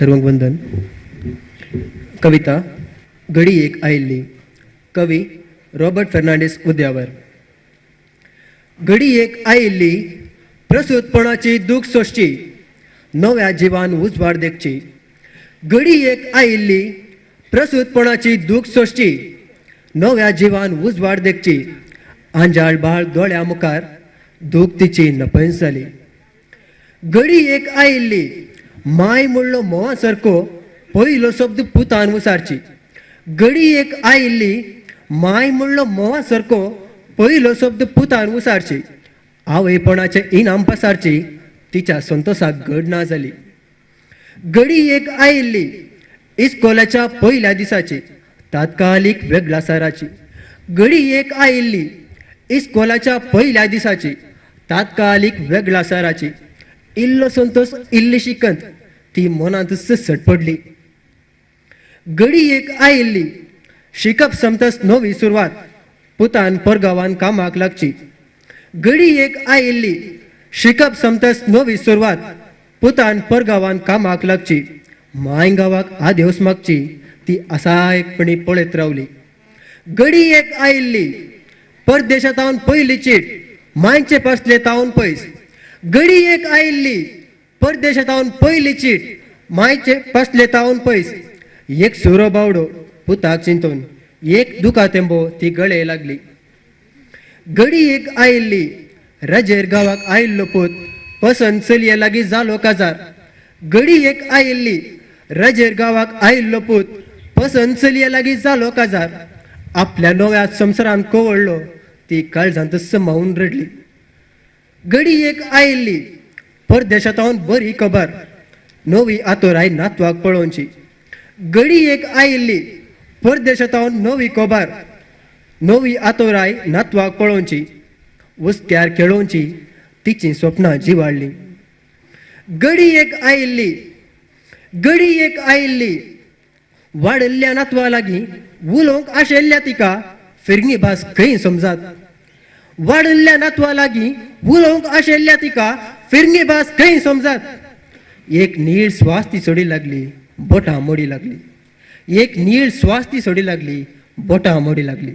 सर्वांक वंदन. कविता घडी एक आयिल्ली. कवी रॉबर्ट फर्नांडीस उद्यावर. घडी एक आयिल्ली प्रसूतपणाची दूख सोसची, नव्या जिवान उजवाड देखची. घडी एक आयिल्ली प्रसूतपणाची दूख सोसची, नव्या जिवान उजवाड देखची. आंजाळ बाळ दोळ्या मुखार दूख तिची नपयस जाली. घडी एक आयिल्ली माय म्हणलो मोवा सारको पयलो शब्द पुतान उसारची. घडी एक आयिल्ली माय म्हणलो मोवा सारको पयलो शब्द पुतान उसारची. आवयपणाचे इनाम पसारची, तिच्या संतोषाक घड ना जाली. घडी एक आयिल्ली इस्कोलाच्या पयल्या दिसाची, तात्कालिक वेगळा साराची. घडी एक आयिल्ली इस्कोलाच्या पयल्या दिसाची, तात्कालिक वेगळा साराची. इल्लो संतोष इल्ली शिकंत ती मनांत सटपडली. घडी एक आयिल्ली शिकप समतस नवी सुरवात, पुतान परगांवान कामाक लागची. घडी एक आयिल्ली शिकप समतस नवी सुरवात, पुतान परगांवान कामाक लागची. माय गांवाक आदेवस मागची, ती असायकपणी पळयत रावली. घडी एक आयिल्ली परदेशांतावन पयली चीट, मायचे पासले तावन पयस. घडी एक आयिल्ली परदेशांतावन पयली चीट, मायचे पासले तावन पयस. एक सुरो बावडो पुताक चिंतून, एक दुखातेंबो ती गळे लागली. घडी एक आयिल्ली राजेर गावाक आयिल्लो पूत, पसंत चलये लागीं जालो काजार. घडी एक आयिल्ली राजेर गावाक आयिल्लो पूत, पसंत चलये लागीं जालो काजार. आपल्या नव्या संवसारान कोवळलो, ती काळजांत समावून रडली. घडी एक आयिल्ली परदेशांतावन बरी खबर, नवी आतोराय नातवाक पळोवची. घडी एक आयिल्ली परदेशांतावन नवी खबर, नवी आतोराय नातवाक पळोवची. उस्त्यार खेळोवची तिची स्वप्नां जिवाळ्ळी. घडी एक आयिल्ली, घडी एक आयिल्ली वाडल्ल्या नातवा लागीं उलोवंक आशेल्ल्या तिका फिरंगी भास खंय समजात. वाडल्ल्या नातवा लागीं उलोवंक आशेल्ल्या तिका फिरंगी भास खंय समजात. एक नीळ श्वास ती सोडी लागली, बोटां मोडी लागली. एक नीळ श्वास ती सोडी लागली, बोटां मोडी लागली.